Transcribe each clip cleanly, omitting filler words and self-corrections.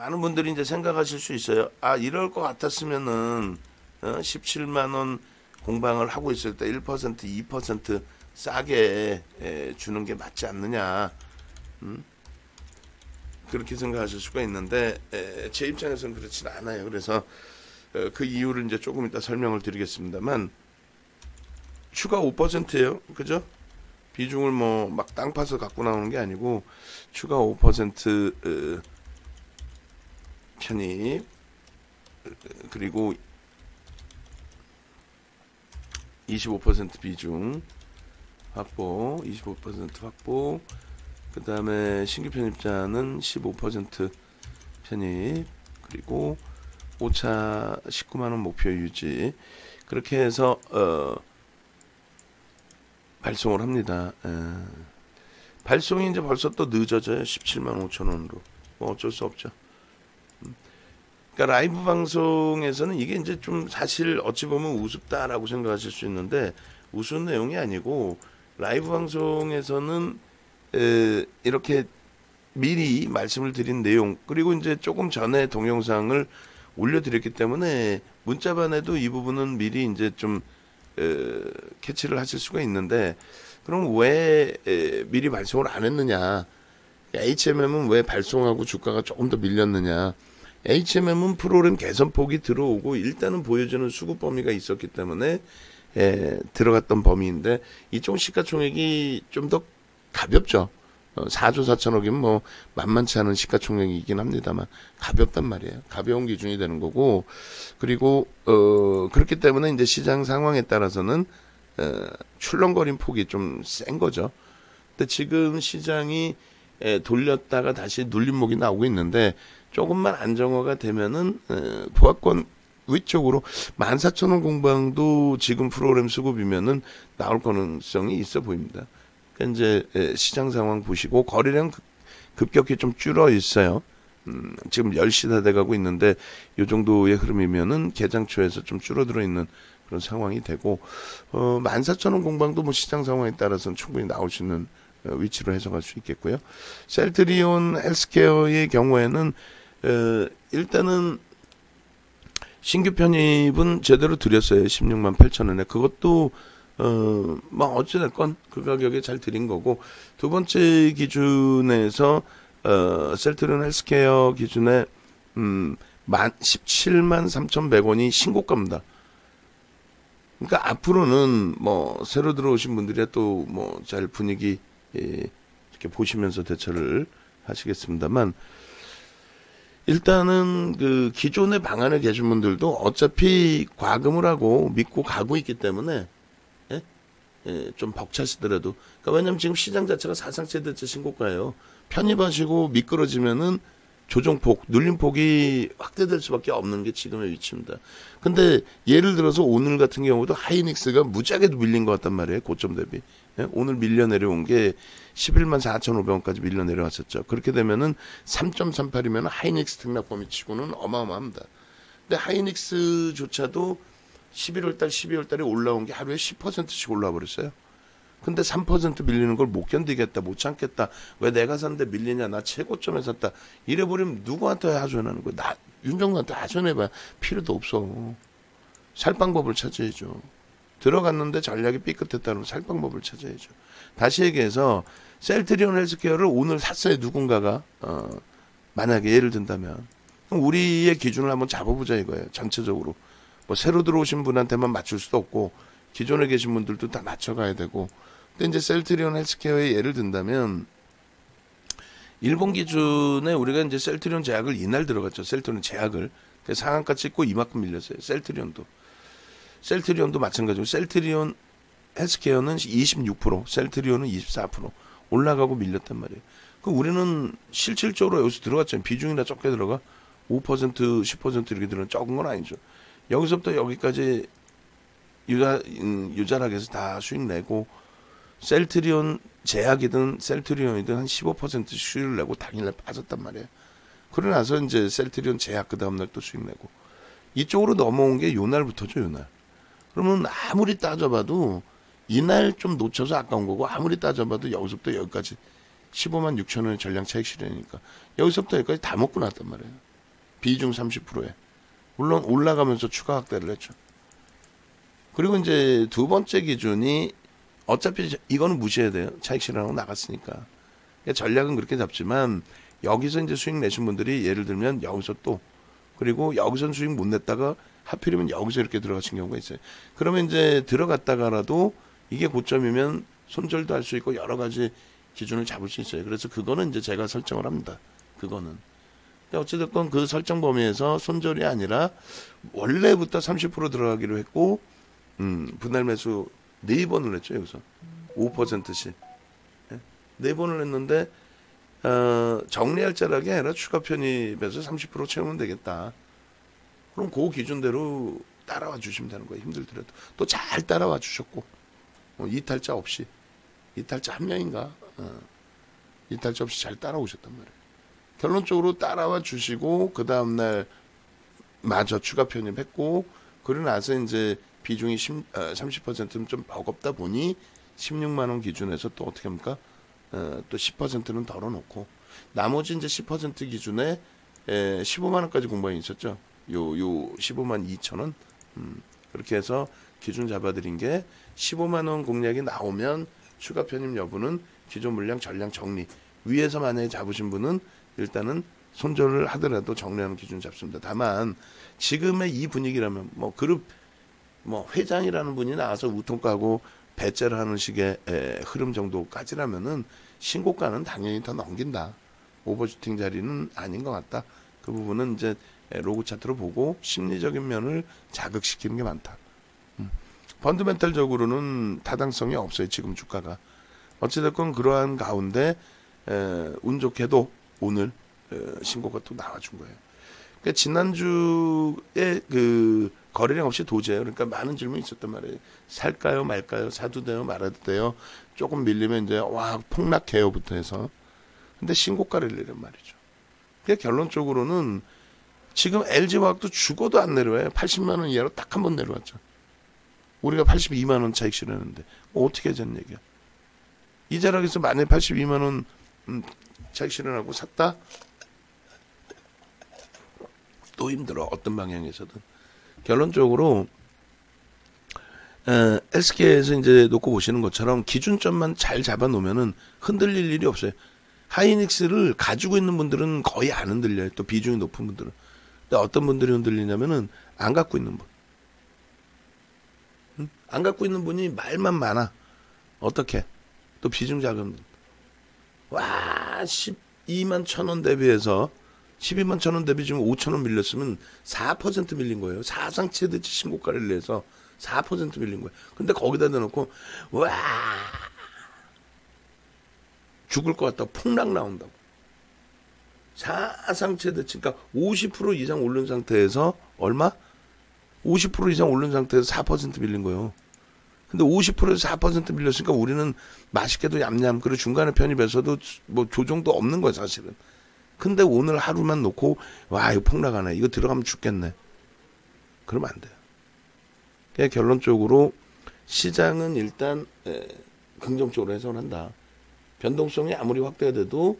많은 분들이 이제 생각하실 수 있어요. 아, 이럴 것 같았으면은 17만 원 공방을 하고 있을 때 1%, 2% 싸게 주는 게 맞지 않느냐. 그렇게 생각하실 수가 있는데 제 입장에서는 그렇진 않아요. 그래서 그 이유를 이제 조금 이따 설명을 드리겠습니다만 추가 5%예요. 그죠? 비중을 뭐 막 땅 파서 갖고 나오는 게 아니고 추가 5% 편입 그리고 25% 비중 확보, 25% 확보, 그 다음에 신규 편입자는 15% 편입, 그리고 오차 19만원 목표 유지. 그렇게 해서 발송을 합니다. 발송이 이제 벌써 또 늦어져요. 17만 5천원으로. 뭐 어쩔 수 없죠. 그러니까 라이브 방송에서는 이게 이제 좀 사실 어찌 보면 우습다라고 생각하실 수 있는데 우스운 내용이 아니고 라이브 방송에서는 이렇게 미리 말씀을 드린 내용 그리고 이제 조금 전에 동영상을 올려드렸기 때문에 문자반에도 이 부분은 미리 이제 좀 캐치를 하실 수가 있는데 그럼 왜 미리 발송을 안 했느냐? HMM은 왜 발송하고 주가가 조금 더 밀렸느냐? HMM은 프로그램 개선폭이 들어오고 일단은 보여주는 수급 범위가 있었기 때문에 들어갔던 범위인데 이쪽 시가총액이 좀 더 가볍죠. 4조 4천억이면 뭐 만만치 않은 시가총액이긴 합니다만 가볍단 말이에요. 가벼운 기준이 되는 거고 그리고 그렇기 때문에 이제 시장 상황에 따라서는 출렁거림 폭이 좀 센 거죠. 근데 지금 시장이 돌렸다가 다시 눌림목이 나오고 있는데 조금만 안정화가 되면은 보합권 위쪽으로 14,000원 공방도 지금 프로그램 수급이면은 나올 가능성이 있어 보입니다. 그러니까 이제 시장 상황 보시고 거래량 급격히 좀 줄어 있어요. 지금 10시 다 돼가고 있는데 이 정도의 흐름이면은 개장 초에서 좀 줄어들어 있는 그런 상황이 되고 14,000원 공방도 뭐 시장 상황에 따라서는 충분히 나올 수 있는 위치로 해석할 수 있겠고요. 셀트리온 헬스케어의 경우에는 일단은 신규 편입은 제대로 드렸어요. 16만 8천원에. 그것도 뭐 어찌됐건 그 가격에 잘 드린 거고 두 번째 기준에서 셀트리온 헬스케어 기준에 17만 3,100원이 신고가입니다. 그러니까 앞으로는 뭐 새로 들어오신 분들이 또 뭐 잘 분위기 이렇게 보시면서 대처를 하시겠습니다만 일단은 그 기존의 방안에 계신 분들도 어차피 과금을 하고 믿고 가고 있기 때문에 좀 벅차시더라도 그러니까 왜냐면 지금 시장 자체가 사상 최대치 신고가예요. 편입하시고 미끄러지면은 조정폭, 눌림폭이 확대될 수밖에 없는 게 지금의 위치입니다. 근데 예를 들어서 오늘 같은 경우도 하이닉스가 무지하게 밀린 것 같단 말이에요. 고점 대비. 오늘 밀려 내려온 게 11만 4,500원까지 밀려 내려왔었죠. 그렇게 되면은 3.38이면 하이닉스 등락범위 치고는 어마어마합니다. 근데 하이닉스조차도 11월달, 12월달에 올라온 게 하루에 10%씩 올라와 버렸어요. 근데 3% 밀리는 걸 못 견디겠다, 못 참겠다. 왜 내가 샀는데 밀리냐? 나 최고점에 샀다. 이래버리면 누구한테 하소연하는 거야? 나 윤정수한테 하소연해봐. 필요도 없어. 살 방법을 찾아야죠. 들어갔는데 전략이 삐끗했다면 살 방법을 찾아야죠. 다시 얘기해서 셀트리온 헬스케어를 오늘 샀어요. 누군가가 만약에 예를 든다면 그럼 우리의 기준을 한번 잡아보자 이거예요. 전체적으로 뭐 새로 들어오신 분한테만 맞출 수도 없고 기존에 계신 분들도 다 맞춰가야 되고 근데 이제 셀트리온 헬스케어에 예를 든다면 일본 기준에 우리가 이제 셀트리온 제약을 이날 들어갔죠. 셀트리온 제약을 상한가 찍고 이만큼 밀렸어요. 셀트리온도 마찬가지고 셀트리온 헬스케어는 26%, 셀트리온은 24% 올라가고 밀렸단 말이에요. 그럼 우리는 실질적으로 여기서 들어갔잖아요. 비중이나 적게 들어가 5%, 10% 이렇게 들어간 적은 건 아니죠. 여기서부터 여기까지 유자락에서 다 수익 내고 셀트리온 제약이든 셀트리온이든 한 15% 수익을 내고 당일날 빠졌단 말이에요. 그러고 나서 이제 셀트리온 제약 그 다음날 또 수익 내고 이쪽으로 넘어온 게 요날부터죠. 요날. 그러면 아무리 따져봐도 이날 좀 놓쳐서 아까운 거고 아무리 따져봐도 여기서부터 여기까지 15만 6천 원의 전량 차익 실현이니까 여기서부터 여기까지 다 먹고 났단 말이에요. 비중 30%에. 물론 올라가면서 추가 확대를 했죠. 그리고 이제 두 번째 기준이 어차피 이거는 무시해야 돼요. 차익 실현하고 나갔으니까. 그러니까 전략은 그렇게 잡지만 여기서 이제 수익 내신 분들이 예를 들면 여기서 또 그리고 여기선 수익 못 냈다가 하필이면 여기서 이렇게 들어가신 경우가 있어요. 그러면 이제 들어갔다가라도 이게 고점이면 손절도 할 수 있고 여러 가지 기준을 잡을 수 있어요. 그래서 그거는 이제 제가 설정을 합니다. 그거는. 어찌됐건 그 설정 범위에서 손절이 아니라 원래부터 30% 들어가기로 했고 분할 매수 4번을 했죠. 여기서 5%씩 4번을 했는데 정리할 자락이 아니라 추가 편입에서 30% 채우면 되겠다. 그럼 그 기준대로 따라와 주시면 되는 거예요. 힘들더라도. 또 잘 따라와 주셨고 이탈자 없이. 이탈자 한 명인가? 이탈자 없이 잘 따라오셨단 말이에요. 결론적으로 따라와 주시고 그 다음날 마저 추가 편입했고 그러고 나서 이제 비중이 30%는 좀 버겁다 보니 16만 원 기준에서 또 어떻게 합니까? 또 10%는 덜어놓고 나머지 이제 10% 기준에 15만 원까지 공방이 있었죠. 요 15만 2천 원 그렇게 해서 기준 잡아드린 게 15만 원 공략이 나오면 추가 편입 여부는 기존 물량 전량 정리. 위에서 만약에 잡으신 분은 일단은 손절을 하더라도 정리하는 기준 잡습니다. 다만 지금의 이 분위기라면 뭐 그룹 뭐 회장이라는 분이 나와서 우통 까고 배째를 하는 식의 흐름 정도까지라면은 신고가는 당연히 더 넘긴다. 오버슈팅 자리는 아닌 것 같다. 그 부분은 이제 로그 차트로 보고 심리적인 면을 자극시키는 게 많다. 펀드멘탈적으로는 타당성이 없어요. 지금 주가가. 어찌됐건 그러한 가운데 운 좋게도 오늘 신고가 또 나와준 거예요. 그러니까 지난주에 그 거래량 없이 도저해요. 그러니까 많은 질문이 있었단 말이에요. 살까요, 말까요? 사도 돼요, 말아도 돼요? 조금 밀리면 이제 와 폭락해요부터 해서. 근데 신고가를 내란 말이죠. 그러니까 결론적으로는 지금 LG화학도 죽어도 안 내려와요. 80만 원 이하로 딱 한 번 내려왔죠. 우리가 82만 원 차익 실현했는데 어떻게 하자는 얘기야. 이 자락에서 만약에 82만 원 차익 실현하고 샀다? 또 힘들어. 어떤 방향에서든. 결론적으로 SK에서 이제 놓고 보시는 것처럼 기준점만 잘 잡아놓으면은 흔들릴 일이 없어요. 하이닉스를 가지고 있는 분들은 거의 안 흔들려요. 또 비중이 높은 분들은. 근데 어떤 분들이 흔들리냐면은 안 갖고 있는 분. 안 갖고 있는 분이 말만 많아. 어떻게? 또 비중 작은 분. 와, 12만 1,000원 대비해서 12만 1,000원 대비 지금 5,000원 밀렸으면 4% 밀린 거예요. 사상 최대치 신고가를 내서 4% 밀린 거예요. 근데 거기다 대놓고 와 죽을 것 같다고 폭락 나온다고. 사상 최대치 그러니까 50% 이상 오른 상태에서 얼마? 50% 이상 오른 상태에서 4% 밀린 거예요. 근데 50%에서 4% 밀렸으니까 우리는 맛있게도 얌얌 그리고 중간에 편입해서도 뭐 조정도 없는 거야 사실은. 근데 오늘 하루만 놓고 와 이거 폭락하네. 이거 들어가면 죽겠네. 그러면 안 돼요. 그러니까 결론적으로 시장은 일단 긍정적으로 해석한다. 변동성이 아무리 확대가 돼도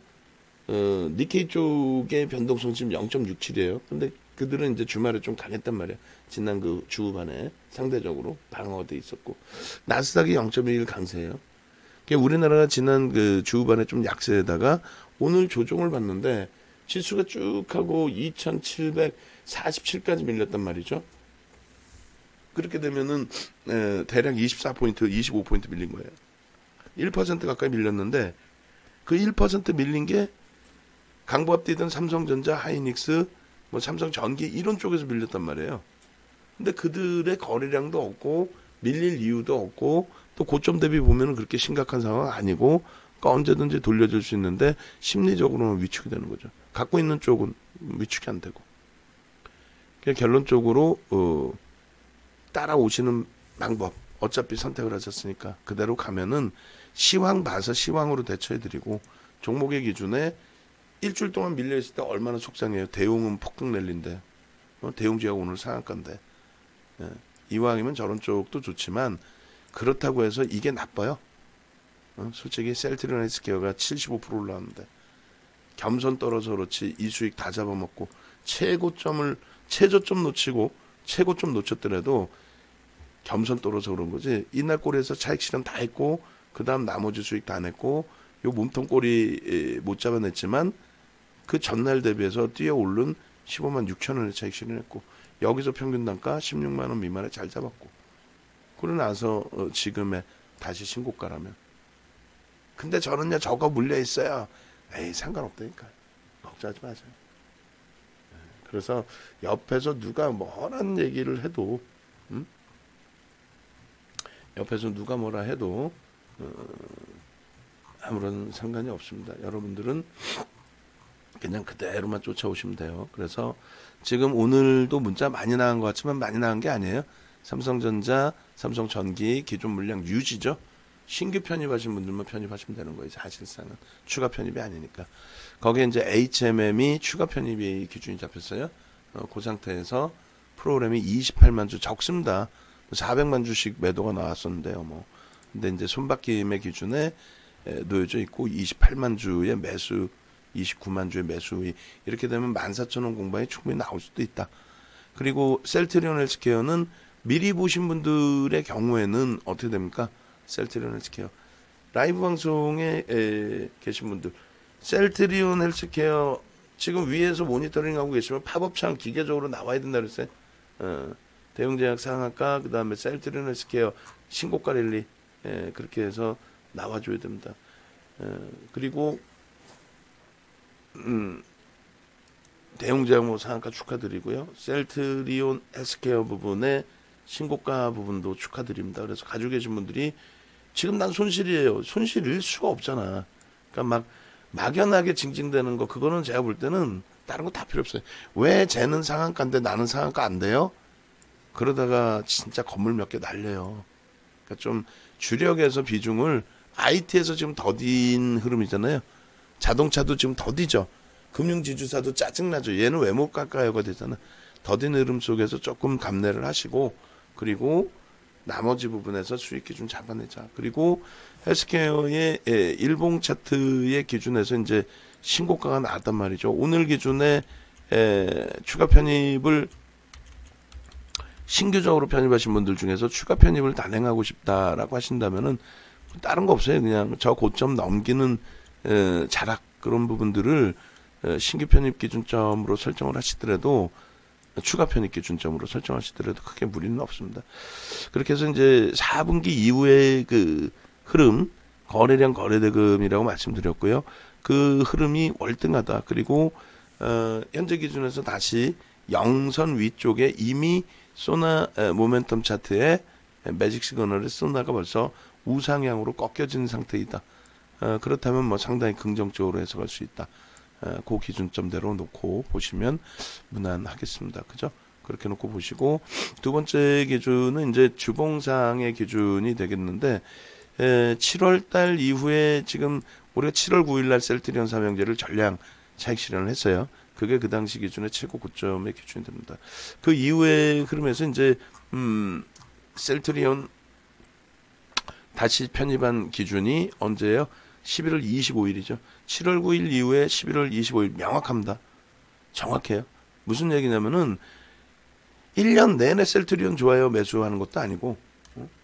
니케이 쪽의 변동성 지금 0.67이에요. 근데 그들은 이제 주말에 좀 강했단 말이야. 지난 그 주후반에 상대적으로 방어가 돼 있었고 나스닥이 0.21 강세예요. 그러니까 우리나라가 지난 그 주후반에 좀 약세에다가 오늘 조정을 봤는데 지수가 쭉 하고 2,747까지 밀렸단 말이죠. 그렇게 되면은 대략 24포인트, 25포인트 밀린 거예요. 1% 가까이 밀렸는데 그 1% 밀린 게 강보합 뛰던 삼성전자, 하이닉스, 뭐 삼성전기 이런 쪽에서 밀렸단 말이에요. 근데 그들의 거래량도 없고 밀릴 이유도 없고 또 고점 대비 보면은 그렇게 심각한 상황은 아니고 그러니까 언제든지 돌려줄 수 있는데 심리적으로는 위축이 되는 거죠. 갖고 있는 쪽은 위축이 안 되고. 그러니까 결론적으로 따라오시는 방법 어차피 선택을 하셨으니까 그대로 가면은 시황 봐서 시황으로 대처해드리고 종목의 기준에 일주일 동안 밀려있을 때 얼마나 속상해요. 대웅은 폭등 랠리인데 대웅지하고 오늘 상한가인데 이왕이면 저런 쪽도 좋지만 그렇다고 해서 이게 나빠요. 솔직히 셀트리온 헬스케어가 75% 올라왔는데 겸손 떨어서 그렇지 이 수익 다 잡아먹고 최저점 놓치고 최고점 놓쳤더라도 겸손 떨어서 그런 거지. 이날 꼬리에서 차익 실현 다 했고 그 다음 나머지 수익 다 냈고 요 몸통 꼬리 못 잡아냈지만 그 전날 대비해서 뛰어오른 15만 6천 원의 차익 실현했고 여기서 평균 단가 16만 원 미만에 잘 잡았고 그러고 나서 지금의 다시 신고가라면 근데 저는요 저거 물려있어요. 에이 상관없다니까. 걱정하지 마세요. 그래서 옆에서 누가 뭐란 얘기를 해도 옆에서 누가 뭐라 해도 아무런 상관이 없습니다. 여러분들은 그냥 그대로만 쫓아오시면 돼요. 그래서 지금 오늘도 문자 많이 나간 것 같지만 많이 나간 게 아니에요. 삼성전자, 삼성전기 기존 물량 유지죠. 신규 편입하신 분들만 편입하시면 되는 거예요. 사실상은 추가 편입이 아니니까. 거기에 이제 HMM이 추가 편입이 기준이 잡혔어요. 그 상태에서 프로그램이 28만 주 적습니다. 400만 주씩 매도가 나왔었는데요. 뭐 근데 이제 손바뀜의 기준에 놓여져 있고 28만 주의 매수, 29만 주의 매수 이렇게 되면 14,000원 공방이 충분히 나올 수도 있다. 그리고 셀트리온 헬스케어는 미리 보신 분들의 경우에는 어떻게 됩니까? 셀트리온 헬스케어 라이브 방송에 계신 분들 셀트리온 헬스케어 지금 위에서 모니터링 하고 계시면 팝업창 기계적으로 나와야 된다 그랬어요. 대웅제약 상한가 그 다음에 셀트리온 헬스케어 신고가 랠리 그렇게 해서 나와줘야 됩니다. 그리고 대웅제약 뭐 상한가 축하드리고요. 셀트리온 헬스케어 부분에 신고가 부분도 축하드립니다. 그래서 가지고 계신 분들이 지금 난 손실이에요. 손실일 수가 없잖아. 그러니까 막 막연하게 징징대는 거 그거는 제가 볼 때는 다른 거 다 필요 없어요. 왜 쟤는 상한가인데 나는 상한가 안 돼요? 그러다가 진짜 건물 몇 개 날려요. 그러니까 좀 주력에서 비중을 IT에서 지금 더딘 흐름이잖아요. 자동차도 지금 더디죠. 금융지주사도 짜증나죠. 얘는 왜 못 갈까요가 되잖아. 더딘 흐름 속에서 조금 감내를 하시고 그리고 나머지 부분에서 수익 기준 잡아내자. 그리고 헬스케어의 일봉 차트의 기준에서 이제 신고가가 나왔단 말이죠. 오늘 기준에 추가 편입을 신규적으로 편입하신 분들 중에서 추가 편입을 단행하고 싶다라고 하신다면은 다른 거 없어요. 그냥 저 고점 넘기는 자락 그런 부분들을 신규 편입 기준점으로 설정을 하시더라도 추가 편입 기준점으로 설정하시더라도 크게 무리는 없습니다. 그렇게 해서 이제 4분기 이후의 그 흐름 거래량 거래대금이라고 말씀드렸고요. 그 흐름이 월등하다. 그리고 현재 기준에서 다시 영선 위쪽에 이미 소나 모멘텀 차트에 매직 시그널의 소나가 벌써 우상향으로 꺾여진 상태이다. 그렇다면 뭐 상당히 긍정적으로 해석할 수 있다. 그 기준점대로 놓고 보시면 무난하겠습니다. 그죠? 그렇게 놓고 보시고 두 번째 기준은 이제 주봉상의 기준이 되겠는데 7월달 이후에 지금 우리가 7월 9일날 셀트리온 삼형제를 전량 차익 실현을 했어요. 그게 그 당시 기준의 최고 고점의 기준이 됩니다. 그 이후의 흐름에서 이제 셀트리온 다시 편입한 기준이 언제예요? 11월 25일이죠. 7월 9일 이후에 11월 25일 명확합니다. 정확해요. 무슨 얘기냐면은 1년 내내 셀트리온 좋아요 매수하는 것도 아니고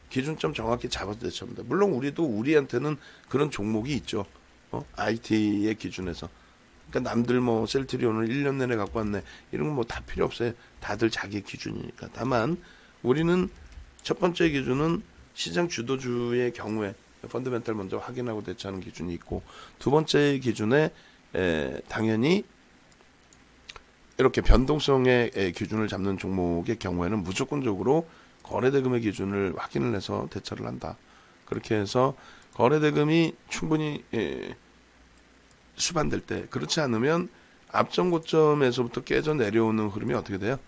기준점 정확히 잡아서 대처합니다. 물론 우리도 우리한테는 그런 종목이 있죠. IT의 기준에서. 그러니까 남들 뭐 셀트리온을 1년 내내 갖고 왔네. 이런 건 뭐 다 필요 없어요. 다들 자기 기준이니까. 다만 우리는 첫 번째 기준은 시장 주도주의 경우에 펀더멘탈 먼저 확인하고 대처하는 기준이 있고 두 번째 기준에 당연히 이렇게 변동성의 기준을 잡는 종목의 경우에는 무조건적으로 거래대금의 기준을 확인을 해서 대처를 한다. 그렇게 해서 거래대금이 충분히 수반될 때 그렇지 않으면 앞전 고점에서부터 깨져 내려오는 흐름이 어떻게 돼요?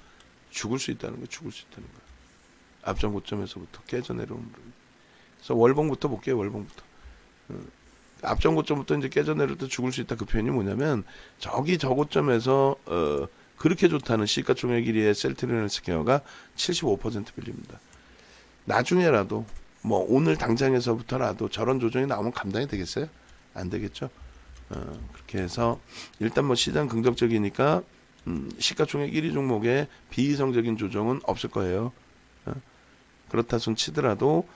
죽을 수 있다는 거예요. 죽을 수 있다는 거예요. 앞전 고점에서부터 깨져 내려오는 흐름. 그래서 월봉부터 볼게요. 월봉부터. 앞전 고점부터 이제 깨져 내릴 때 죽을 수 있다. 그 표현이 뭐냐면 저기 저 고점에서 그렇게 좋다는 시가총액 1위의 셀트리온 헬스케어가 75% 빌립니다. 나중에라도 뭐 오늘 당장에서부터라도 저런 조정이 나오면 감당이 되겠어요? 안 되겠죠. 그렇게 해서 일단 뭐 시장 긍정적이니까 시가총액 1위 종목에 비이성적인 조정은 없을 거예요. 그렇다 손 치더라도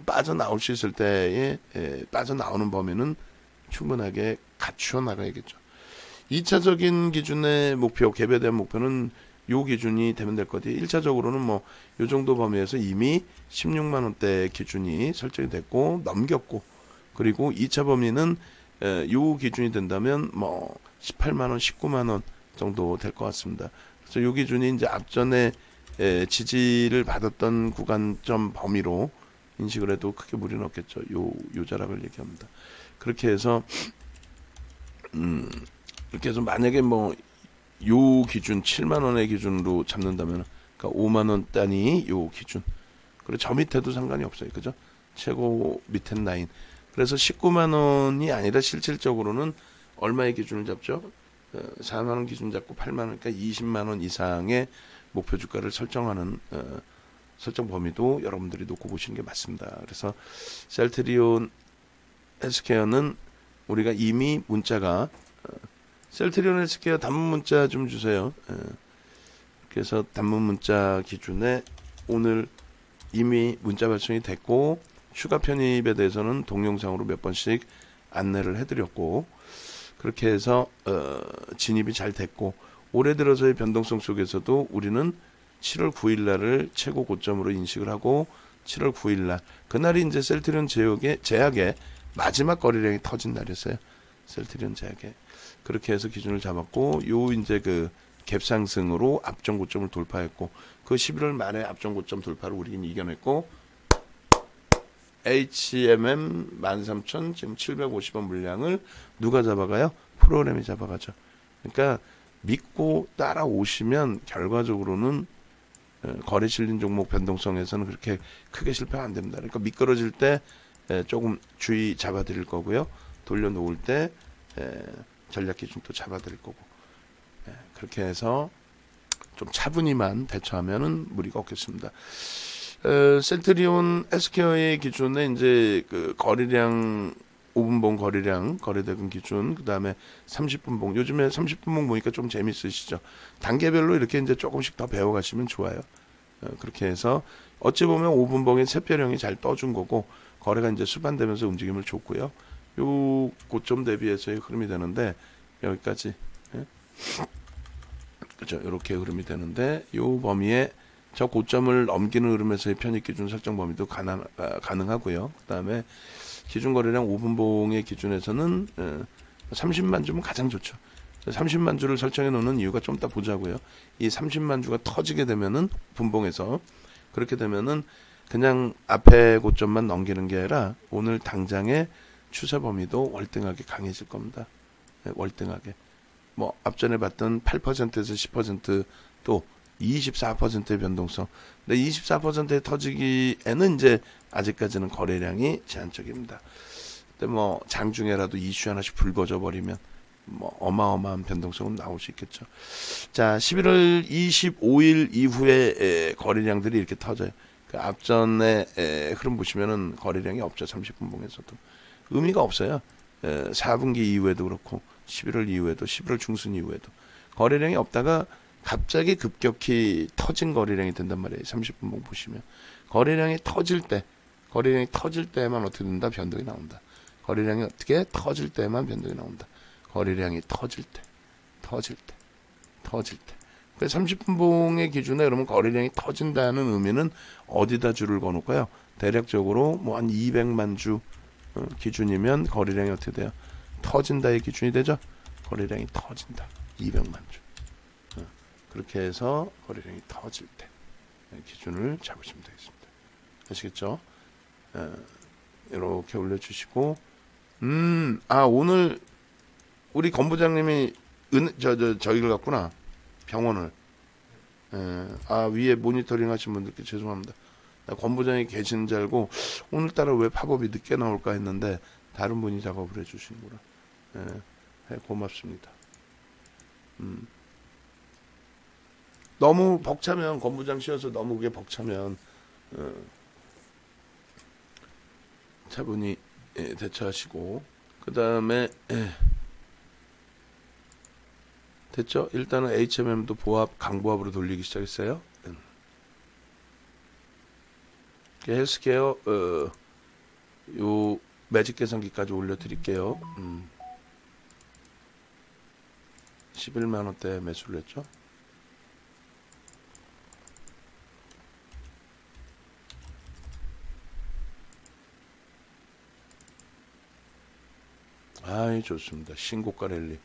빠져나올 수 있을 때에 빠져나오는 범위는 충분하게 갖추어 나가야겠죠. 2차적인 기준의 목표, 개별된 목표는 요 기준이 되면 될 것 같아요. 1차적으로는 뭐 요 정도 범위에서 이미 16만 원대 기준이 설정이 됐고 넘겼고, 그리고 2차 범위는 요 기준이 된다면 뭐 18만 원, 19만 원 정도 될 것 같습니다. 그래서 요 기준이 이제 앞전에 지지를 받았던 구간점 범위로 인식을 해도 크게 무리는 없겠죠. 요 자락을 얘기합니다. 그렇게 해서 이렇게 해서 만약에 뭐 요 기준 7만 원의 기준으로 잡는다면, 그러니까 5만 원 단위 요 기준. 그리고 저 밑에도 상관이 없어요. 그죠? 최고 밑엔 라인. 그래서 19만 원이 아니라 실질적으로는 얼마의 기준을 잡죠? 4만 원 기준 잡고 8만 원, 그러니까 20만 원 이상의 목표 주가를 설정하는 설정 범위도 여러분들이 놓고 보시는 게 맞습니다. 그래서 셀트리온 헬스케어는 우리가 이미 문자가 셀트리온 헬스케어 단문 문자 좀 주세요. 그래서 단문 문자 기준에 오늘 이미 문자 발송이 됐고, 추가 편입에 대해서는 동영상으로 몇 번씩 안내를 해드렸고, 그렇게 해서 진입이 잘 됐고, 올해 들어서의 변동성 속에서도 우리는 7월 9일 날을 최고 고점으로 인식을 하고, 7월 9일 날 그날이 이제 셀트리온 제약의 마지막 거래량이 터진 날이었어요. 셀트리온 제약에 그렇게 해서 기준을 잡았고, 요 이제 그 갭 상승으로 앞전 고점을 돌파했고, 그 11월 말에 앞전 고점 돌파를 우리는 이겨냈고, HMM 13,000 지금 750원 물량을 누가 잡아가요? 프로그램이 잡아가죠. 그러니까 믿고 따라오시면 결과적으로는 거래 실린 종목 변동성에서는 그렇게 크게 실패가 안 됩니다. 그러니까 미끄러질 때 조금 주의 잡아드릴 거고요. 돌려놓을 때 전략 기준 또 잡아드릴 거고, 그렇게 해서 좀 차분히만 대처하면은 무리가 없겠습니다. 셀트리온 헬스케어의 기준에 이제 그 거래량 5분봉 거래량 거래대금 기준, 그 다음에 30분봉, 요즘에 30분봉 보니까 좀 재밌으시죠? 단계별로 이렇게 이제 조금씩 더 배워가시면 좋아요. 그렇게 해서 어찌 보면 5분봉의 샛별형이 잘 떠준 거고, 거래가 이제 수반되면서 움직임을 줬고요. 요 고점 대비해서의 흐름이 되는데, 여기까지, 그죠? 이렇게 흐름이 되는데, 요 범위에 저 고점을 넘기는 흐름에서의 편입 기준 설정 범위도 가능하고요. 그 다음에 기준 거래량 5분봉의 기준에서는 30만 주면 가장 좋죠. 30만 주를 설정해 놓는 이유가 좀 이따 보자고요. 이 30만 주가 터지게 되면은 분봉에서, 그렇게 되면은 그냥 앞에 고점만 넘기는 게 아니라 오늘 당장의 추세 범위도 월등하게 강해질 겁니다. 월등하게. 뭐 앞전에 봤던 8%에서 10%또 24%의 변동성. 근데 24%의 터지기에는 이제 아직까지는 거래량이 제한적입니다. 근데 뭐 장중에라도 이슈 하나씩 불거져 버리면 뭐 어마어마한 변동성은 나올 수 있겠죠. 자, 11월 25일 이후에 거래량들이 이렇게 터져요. 그 앞전에 흐름 보시면은 거래량이 없죠. 30분봉에서도 의미가 없어요. 4분기 이후에도 그렇고 11월 이후에도 11월 중순 이후에도 거래량이 없다가 갑자기 급격히 터진 거래량이 된단 말이에요. 30분봉 보시면 거래량이 터질 때만 어떻게 된다? 변동이 나온다. 거래량이 어떻게 터질 때만 변동이 나온다. 거래량이 터질 때. 그래서 30분봉의 기준에 그러면 거래량이 터진다는 의미는 어디다 줄을 거놓을까요? 대략적으로 뭐 한 200만 주 기준이면 거래량이 어떻게 돼요? 터진다의 기준이 되죠? 거래량이 터진다. 200만 주. 그렇게 해서 거래량이 터질 때 기준을 잡으시면 되겠습니다. 아시겠죠? 이렇게 올려주시고, 오늘 우리 권 부장님이 저기를 갔구나. 병원을. 위에 모니터링 하신 분들께 죄송합니다. 권 부장이 계시는 줄 알고 오늘따라 왜 팝업이 늦게 나올까 했는데 다른 분이 작업을 해주시는구나. 고맙습니다. 너무 벅차면, 권 부장 쉬어서 너무 그게 벅차면 차분히 대처하시고, 그 다음에 됐죠? 일단은 HMM도 보합, 강보합으로 돌리기 시작했어요. 헬스케어, 요 매직 계산기까지 올려드릴게요. 11만원대 매수를 했죠. 아이, 좋습니다. 신고가 랠리.